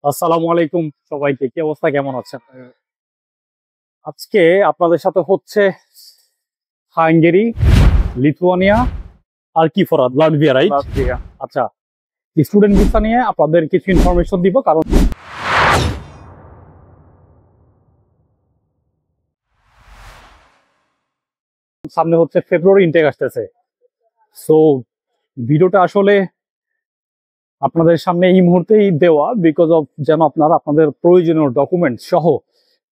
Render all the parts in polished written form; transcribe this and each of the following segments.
আসসালামু আলাইকুম সবাইকে, কি অবস্থা, কেমন আছেন? আজকে আপনাদের সাথে হচ্ছে হাঙ্গেরি, লিথুয়ানিয়া আর কি ফরাদ, লাটভিয়া, রাইট? লাটভিয়া। আচ্ছা, স্টুডেন্ট ভিসা নিয়ে আপনাদের কিছু ইনফরমেশন দিব, কারণ সামনে হচ্ছে ফেব্রুয়ারি ইনটেক আসতেছে। সো ভিডিওটা আসলে আপনাদের সামনে এই মুহূর্তেই দেওয়া, বিকজ অফ যেন আপনারা আপনাদের প্রয়োজনীয় ডকুমেন্ট সহ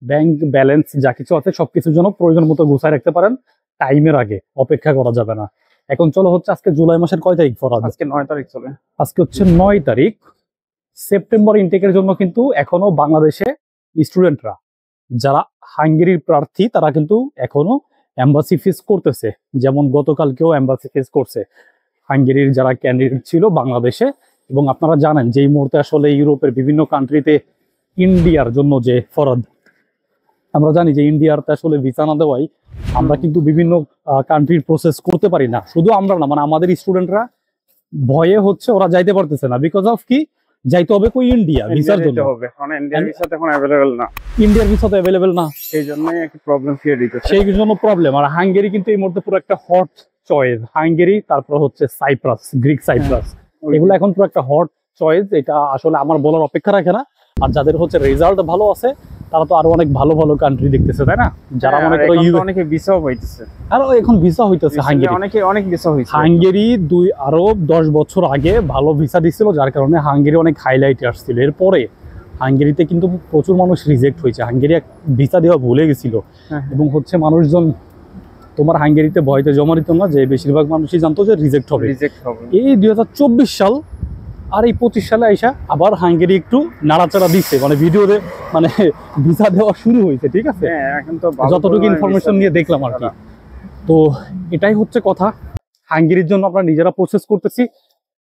ব্যাংক ব্যালেন্স যা কিছু আছে সবকিছুর জন্য প্রয়োজন মতো গুছায় রাখতে পারেন। টাইমের আগে অপেক্ষা করা যাবে না। এখন চলো হচ্ছে আজকে জুলাই মাসের কয় তারিখ ফরাদ? আজকে 9 তারিখ চলে। আজকে হচ্ছে 9 তারিখ। সেপ্টেম্বর ইনটেকের জন্য কিন্তু এখনো বাংলাদেশে স্টুডেন্টরা যারা হাঙ্গেরির প্রার্থী তারা কিন্তু এখনো এম্বাসি ফেস করতেছে। যেমন গতকালকেও এম্বাসি ফেস করছে হাঙ্গেরির যারা ক্যান্ডিডেট ছিল বাংলাদেশে। এবং আপনারা জানেন যে এই মুহূর্তে আসলে ইউরোপের বিভিন্ন কান্ট্রিতে ইন্ডিয়ার জন্য যে ফরদ, আমরা জানি যে ইন্ডিয়াতে আসলে ভিসা না দেওয়াই আমরা কিন্তু বিভিন্ন কান্ট্রির প্রসেস করতে পারি না। শুধু আমরা না, মানে আমাদের স্টুডেন্টরা ভয়ে হচ্ছে ওরা যাইতে পারতেছে না, বিকজ অফ কি, যাইতে হবে কই, ইন্ডিয়া ভিসার জন্য। ইন্ডিয়ার ভিসা এখন অ্যাভেলেবল না, ইন্ডিয়ার ভিসা তো অ্যাভেলেবেল না, সেই জন্যই একটা প্রবলেম ক্রিয়েট হইতেছে। সেই জন্য প্রবলেম। আর হাঙ্গেরি কিন্তু এই মুহূর্তে পুরো একটা হট চয়েস। হাঙ্গেরি, তারপর হচ্ছে সাইপ্রাস, গ্রিক সাইপ্রাস, এগুলো এখন পুরো একটা হট চয়েস। এটা আসলে আমার বলার অপেক্ষা রাখে না। আর যাদের হচ্ছে রেজাল্ট ভালো আছে তারা তো আরো অনেক ভালো ভালো কান্ট্রি দেখতেছে, তাই না? যারা মনে করো অনেকে ভিসাও পাইতেছে, আর এখন ভিসা হইতেছে হাঙ্গেরি, অনেক ভিসা হইছে। হাঙ্গেরি আরো 10 বছর আগে ভালো ভিসা দিছিল, যার কারণে হাঙ্গেরি অনেক হাইলাইটে আসছিল। এরপরে হাঙ্গেরিতে কিন্তু প্রচুর মানুষ রিজেক্ট হয়েছে। হাঙ্গেরি ভিসা দেওয়া ভুলে গেছিল। এবং হচ্ছে মানুষজন তোমার হাঙ্গেরিতে ভয়তে জমা দিত না, যে বেশিরভাগ মানুষই জানতো যে রিজেক্ট হবে। এই 2024 সাল আর এই 25 সালে আইসা আবার হাঙ্গেরি একটু নাড়াচাড়া দিচ্ছে, মানে ভিডিওতে মানে ভিসা দেওয়া শুরু হয়েছে। ঠিক আছে, এখন তো যতটুকু ইনফরমেশন নিয়ে দেখলাম আর কি। তো এটাই হচ্ছে কথা। হাঙ্গেরির জন্য আমরা নিজেরা প্রসেস করতেছি,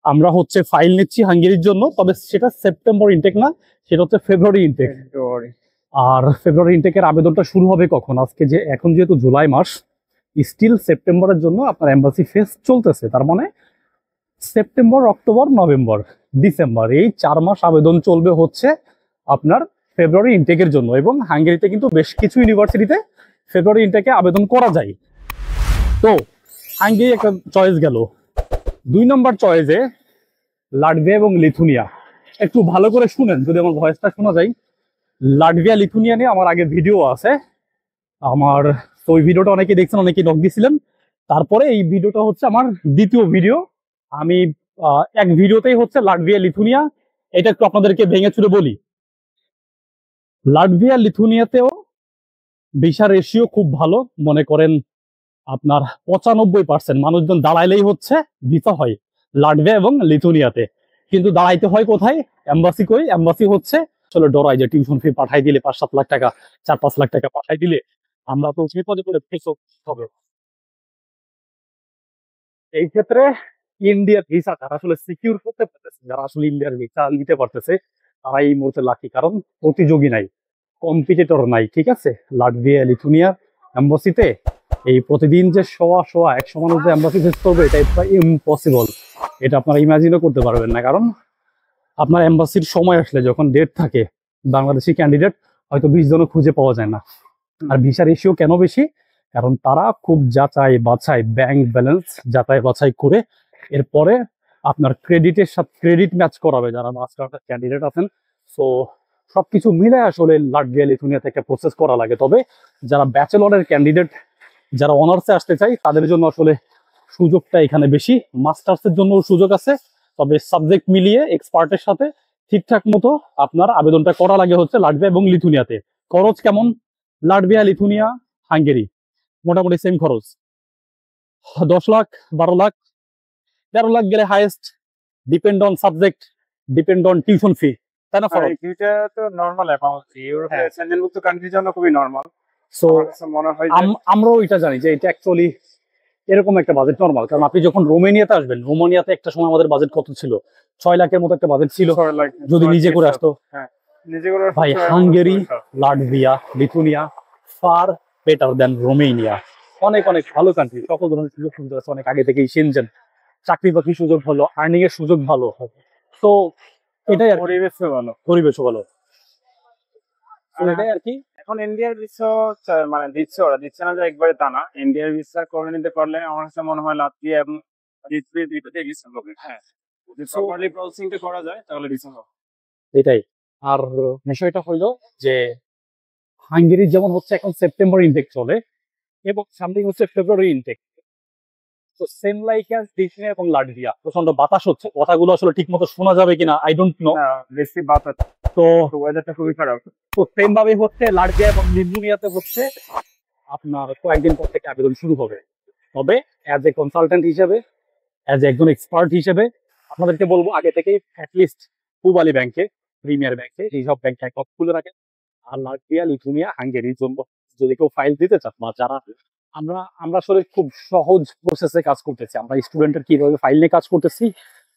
আমরা হচ্ছে ফাইল নিচ্ছি হাঙ্গেরির জন্য। তবে সেটা সেপ্টেম্বর ইনটেক না, সেটা হচ্ছে ফেব্রুয়ারি ইনটেক। আর ফেব্রুয়ারি ইনটেকের আবেদনটা শুরু হবে কখন? আজকে যে এখন যেহেতু জুলাই মাস, স্টিল সেপ্টেম্বরের জন্য আপনার এম্বাসি ফেস চলতেছে। তার মানে সেপ্টেম্বর, অক্টোবর, নভেম্বর, ডিসেম্বর, এই 4 মাস আবেদন চলবে হচ্ছে আপনার ফেব্রুয়ারি ইনটেকের জন্য। এবং হাঙ্গেরিতে কিন্তু বেশ কিছু ইউনিভার্সিটিতে ফেব্রুয়ারি ইনটেকে আবেদন করা যায়। তো হাঙ্গেরি একটা চয়েস গেল। 2 নম্বর চয়েসে লাটভিয়া এবং লিথুনিয়া। একটু ভালো করে শুনেন যদি আমার ভয়েসটা শোনা যায়। লাটভিয়া, লিথুনিয়া নিয়ে আমার আগে ভিডিও আছে আমার, তো ওই ভিডিওটা অনেকে দেখছেন, অনেকে নক দিয়েছিলেন। তারপরে এই ভিডিওটা হচ্ছে আমার দ্বিতীয় ভিডিও। আমি এক ভিডিওতেই হচ্ছে লাটভিয়া, লিথুনিয়া এটা একটু আপনাদেরকে ভেঙে চুরে বলি। লাটভিয়া, লিথুনিয়াতেও ভিসা রেশিও খুব ভালো। মনে করেন আপনার 95% মানুষজন দাঁড়াইলেই হচ্ছে ভিসা হয় লাটভিয়া এবং লিথুনিয়াতে। কিন্তু দাঁড়াইতে হয় কোথায়? এম্বাসি। কই এম্বাসি? হচ্ছে আসলে ডরাই যে টিউশন ফি পাঠাই দিলে 5-7 লাখ টাকা, 4-5 লাখ টাকা পাঠাই দিলে আমরা তো বিপদে পড়ে ফেসো হবে। এই ক্ষেত্রে ইন্ডিয়ার ভিসা যারা আসলে সিকিউর করতে পারতেছে, যারা আসলে ইন্ডিয়ার ভিসা নিতে পারতেছে, তারা এই মুহূর্তে লাকি, কারণ প্রতিযোগী নাই, কম্পিটিটর নাই। ঠিক আছে, লাটভিয়া, লিথুনিয়া এম্বাসিতে এই প্রতিদিন যে শোয়া 100 মানুষ যে এম্বাসি ফেস করবে, এটা প্রায় ইম্পসিবল। এটা আপনারা ইমাজিনও করতে পারবেন না। কারণ আপনার এম্বাসির সময় আসলে যখন ডেট থাকে, বাংলাদেশি ক্যান্ডিডেট হয়তো 20 জনও খুঁজে পাওয়া যায় না। আর ভিসা রেশিও কেন বেশি? কারণ তারা খুব যাচাই বাছাই, ব্যাংক ব্যালেন্স যাচাই বাছাই করে এরপরে আপনার ক্রেডিটের সাথে ক্রেডিট ম্যাচ করাবে যারা মাস্টার্স ক্যান্ডিডেট আছেন। সো সবকিছু মিলে আসলে লাটভিয়া, লিথুনিয়া থেকে প্রসেস করা লাগে। তবে যারা ব্যাচেলরের ক্যান্ডিডেট, যারা অনার্সে আসতে চাই, তাদের জন্য আসলে সুযোগটা এখানে বেশি। মাস্টার্সের জন্য সুযোগ আছে, তবে সাবজেক্ট মিলিয়ে এক্সপার্টের সাথে ঠিকঠাক মতো আপনার আবেদনটা করা লাগে হচ্ছে লাটভিয়া এবং লিথুনিয়াতে। খরচ কেমন? লাটভিয়া, লিথুনিয়া, হাঙ্গেরি মোটামুটি সেম খরচ। 10 লাখ, 12 লাখ, 13 লাখ গেলে highest. Depend on subject, depend on tuition fee, তাই না? এটা তো নরমাল অ্যামাউন্ট, ইউরোপের সেন্ট্রাল কান্ট্রির জন্য খুবই নরমাল। সো মনে হয় আমরাও এটা জানি যে এটা অ্যাকচুয়ালি এরকম একটা বাজেট নরমাল। কারণ আপনি যখন রোমানিয়াতে আসবেন, রোমানিয়াতে একটা সময় আমাদের বাজেট কত ছিল? 6 লাখের মতো একটা বাজেট ছিল যদি নিজে করে আসতো। ভাই Hungary, Latvia, Lithuania far better দেন রোমেনিয়া। অনেক অনেক ভালো কান্ট্রি, সকল ধরনের সুযোগ সুবিধা আছে অনেক আগে থেকেই। সেনজেন, চাকরি বাকরির সুযোগ ভালো, আর্নিং এর সুযোগ ভালো। তো এটাই আর কি। পরিবেশও ভালো। পরিবেশও ভালো। তো আর এটাই আর কি। এখন ইন্ডিয়ার ভিসা মানে দিচ্ছে, ওরা দিচ্ছে না যে একবারে তা না, ইন্ডিয়ার ভিসা করে নিতে পারলে আমার কাছে মনে হয় লাটভিয়া এবং লিথুয়ানিয়া দুইটাতে ভিসা হবে। হ্যাঁ, যদি প্রপারলি প্রসেসিংটা করা যায় তাহলে ভিসা হবে। এটাই। আর বিষয়টা হইলো যে হাঙ্গেরির যেমন হচ্ছে এখন সেপ্টেম্বর ইনটেক চলে এবং সামনে হচ্ছে ফেব্রুয়ারি ইনটেক। তো সেম লাইক অ্যাজ লিথুয়ানিয়া এবং লাটভিয়া প্রচন্ড বাতাস হচ্ছে, কথাগুলো আসলে ঠিক মতো শোনা যাবে কিনা আই ডোন্ট নো। বেশি বাতাস, তো ওয়েদারটা খুবই খারাপ। সেম ভাবে হচ্ছে লাটভিয়া এবং লিথুয়ানিয়াতে হচ্ছে আপনার কয়েকদিন পর থেকে আবেদন শুরু হবে। তবে অ্যাজ এ কনসালটেন্ট হিসেবে, অ্যাজ একজন এক্সপার্ট হিসেবে আপনাদেরকে বলবো আগে থেকেই অ্যাটলিস্ট পূবালী ব্যাংকে, প্রিমিয়ার ব্যাংকে, এইসব ব্যাংকে অ্যাকাউন্ট খুলে রাখেন। আর লাটভিয়া, লিথুয়ানিয়া, হাঙ্গেরির জন্য যদি কেউ ফাইল দিতে চান বা যারা আমরা আসলে খুব সহজ প্রসেসে কাজ করতেছি, আমরা স্টুডেন্টের কিভাবে ফাইল নিয়ে কাজ করতেছি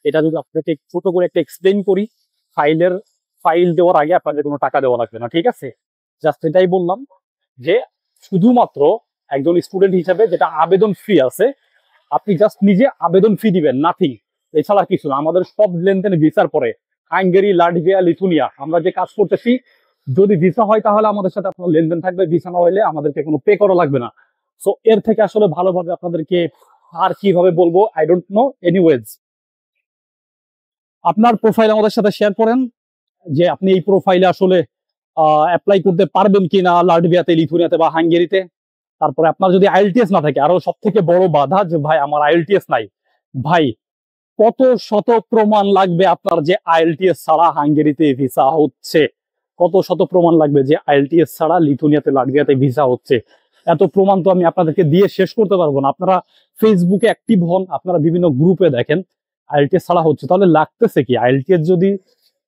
এটা যদি আপনাকে ছোট করে একটা এক্সপ্লেন করি, ফাইল দেওয়ার আগে আপনাদের কোনো টাকা দেওয়া লাগবে না, ঠিক আছে? জাস্ট এটাই বললাম যে শুধুমাত্র একজন স্টুডেন্ট হিসেবে যেটা আবেদন ফি আছে, আপনি জাস্ট নিজে আবেদন ফি দিবেন, নাথিং, এছাড়া কিছু না। আমাদের সব লেনদেন ভিসার পরে, হাঙ্গেরি, লাটভিয়া, লিথুয়ানিয়া আমরা যে কাজ করতেছি, যদি ভিসা হয় তাহলে আমাদের সাথে আপনার লেনদেন থাকবে, ভিসা না হলে আমাদেরকে কোনো পে করা লাগবে না। সো এর থেকে আসলে ভালোভাবে আপনাদেরকে আর কিভাবে বলবো আই ডোন্ট নো। এনিওয়েজ, আপনার প্রোফাইল আমাদের সাথে শেয়ার করেন যে আপনি এই প্রোফাইলে আসলে অ্যাপ্লাই করতে পারবেন কিনা লাটভিয়াতে, লিথুয়ানিয়াতে বা হাঙ্গেরিতে। তারপরে আপনার যদি আইএলটিএস না থাকে, আরো সব থেকে বড় বাধা যে ভাই আমার আইএলটিএস নাই, ভাই কত শত প্রমাণ লাগবে আপনার যে আইএলটিএস ছাড়া হাঙ্গেরিতে ভিসা হচ্ছে, কত শত প্রমাণ লাগবে যে আইএলটিএস ছাড়া লিথুয়ানিয়াতে, লাটভিয়াতে ভিসা হচ্ছে। এত প্রমাণ তো আমি আপনাদেরকে দিয়ে শেষ করতে পারবো না। আপনারা ফেসবুকে অ্যাক্টিভ হন, আপনারা বিভিন্ন গ্রুপে দেখেন আইএলটিএস ছাড়া হচ্ছে, তাহলে লাগতেছে কি? আইএলটিএস যদি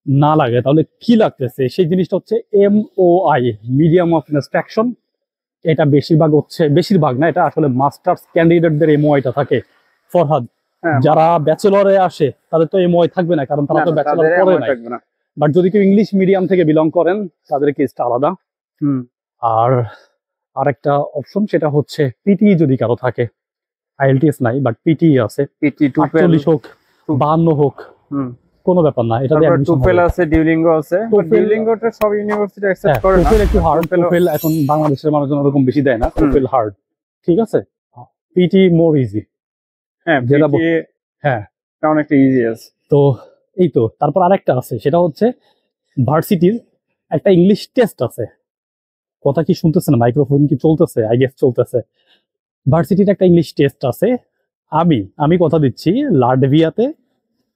না লাগে তাহলে কি লাগতেছে? সেই জিনিসটা হচ্ছে MOI, মিডিয়াম অফ ইনস্ট্রাকশন। এটা বেশিরভাগ না, এটা আসলে মাস্টার্স ক্যান্ডিডেটদের MOI-টা থাকে। ফরহাদ, যারা ব্যাচেলরে আসে তাদের তো MOI থাকবে না, কারণ তারা তো ব্যাচেলর করে নাই। বাট যদি কেউ ইংলিশ মিডিয়াম থেকে বিলং করেন তাদের কেসটা আলাদা। আর আরেকটা অপশন সেটা হচ্ছে পিটি যদি কারো থাকে, আইএলটিএস নাই বাট পিটি আছে, পিটি 48 হোক 52 হোক কোনো ব্যাপার না, এটা টুফেল আছে, ডিউলিঙ্গো আছে। ডিউলিঙ্গোটা সব ইউনিভার্সিটি অ্যাকসেপ্ট করে না। টুফেল একটু হার্ড, টুফেল এখন বাংলাদেশের মানুষজন ওরকম বেশি দেয় না, টুফেল হার্ড, ঠিক আছে? পিটি মোর ইজি। হ্যাঁ, যেটা পিটি হ্যাঁ অনেকটা ইজি আছে। তো এই তো, তারপর আরেকটা আছে সেটা হচ্ছে ভার্সিটির একটা ইংলিশ টেস্ট আছে। কথা কি শুনতেছে না? মাইক্রোফোন কি চলতেছে? আই গেস চলতেছে। ভার্সিটির একটা ইংলিশ টেস্ট আছে। আমি কথা দিচ্ছি, লাটভিয়াতে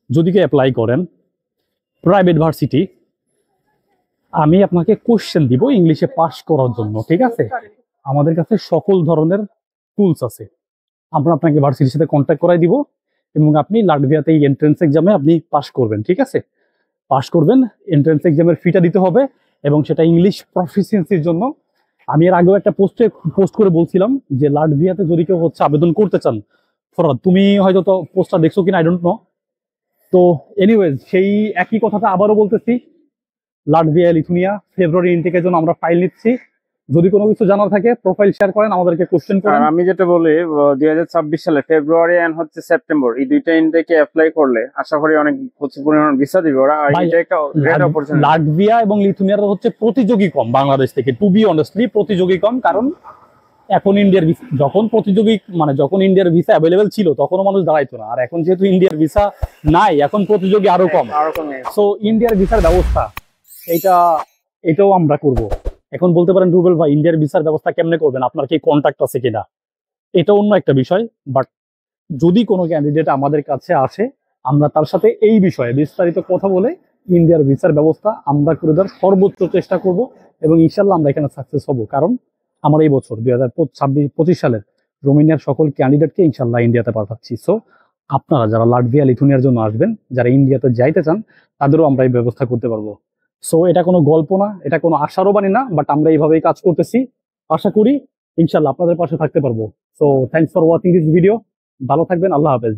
যদি কেউ অ্যাপ্লাই করেন প্রাইভেট ভার্সিটি, আমি আপনাকে কোশ্চেন দিব ইংলিশে পাস করার জন্য, ঠিক আছে? আমাদের কাছে সকল ধরনের টুলস আছে। আমরা আপনাকে ভার্সিটির সাথে কন্ট্যাক্ট করাই দিব এবং আপনি লাটভিয়াতে এই এন্ট্রেন্স এক্সামে আপনি পাস করবেন, ঠিক আছে? পাস করবেন, এন্ট্রেন্স এক্সামের ফিটা দিতে হবে এবং সেটা ইংলিশ প্রফিসিয়েন্সির জন্য। আমি এর আগেও একটা পোস্ট করে বলছিলাম যে লাটভিয়াতে যদি কেউ হচ্ছে আবেদন করতে চান, ফরহাদ তুমি হয়তো তো পোস্টটা দেখছো কিনা আই ডোন্ট নো। তো এনিওয়েজ, সেই একই কথাটা আবারও বলতেছি, লাটভিয়া, লিথুয়ানিয়া ফেব্রুয়ারি ইনটেকের জন্য আমরা ফাইল নিচ্ছি। যদি কোনো কিছু জানার থাকে প্রোফাইল শেয়ার করেন, আমাদেরকে কোশ্চেন করেন। আমি যেটা বলি 2026 সালে ফেব্রুয়ারি এন্ড হচ্ছে সেপ্টেম্বর, এই দুইটা ইনটেকে অ্যাপ্লাই করলে আশা করি অনেক প্রচুর পরিমাণ ভিসা দিবে ওরা। আর এটা একটা গ্রেট অপরচুনিটি। লাটভিয়া এবং লিথুয়ানিয়ার হচ্ছে প্রতিযোগী কম বাংলাদেশ থেকে, টু বি অনেস্টলি প্রতিযোগী কম। কারণ এখন ইন্ডিয়ার যখন ইন্ডিয়ার ভিসা অ্যাভেলেবেল ছিল তখনও মানুষ দাঁড়াইতো না, আর এখন যেহেতু ইন্ডিয়ার ভিসা নাই, এখন প্রতিযোগী আরো কম। সো ইন্ডিয়ার ভিসার ব্যবস্থা এটাও আমরা করব। এখন বলতে পারেন রুবেল ভাই ইন্ডিয়ার ভিসার ব্যবস্থা কেমনে করবেন, আপনার কি কন্ট্যাক্ট আছে কিনা? এটা অন্য একটা বিষয়। বাট যদি কোনো ক্যান্ডিডেট আমাদের কাছে আসে, আমরা তার সাথে এই বিষয়ে বিস্তারিত কথা বলে ইন্ডিয়ার ভিসার ব্যবস্থা আমরা করে দেওয়ার সর্বোচ্চ চেষ্টা করব এবং ইনশাল্লাহ আমরা এখানে সাকসেস হব। কারণ আমরা এই বছর 2025 সালের রোমানিয়ার সকল ক্যান্ডিডেটকে ইনশাল্লাহ ইন্ডিয়াতে পাঠাচ্ছি। সো আপনারা যারা লাটভিয়া, লিথুয়ানিয়ার জন্য আসবেন, যারা ইন্ডিয়াতে যাইতে চান, তাদেরও আমরা এই ব্যবস্থা করতে পারবো। সো এটা কোনো গল্প না, এটা কোনো আশারও বাণী না, বাট আমরা এইভাবেই কাজ করতেছি। আশা করি ইনশাল্লাহ আপনাদের পাশে থাকতে পারবো। So thanks for watching this video. ভালো থাকবেন, আল্লাহ হাফেজ।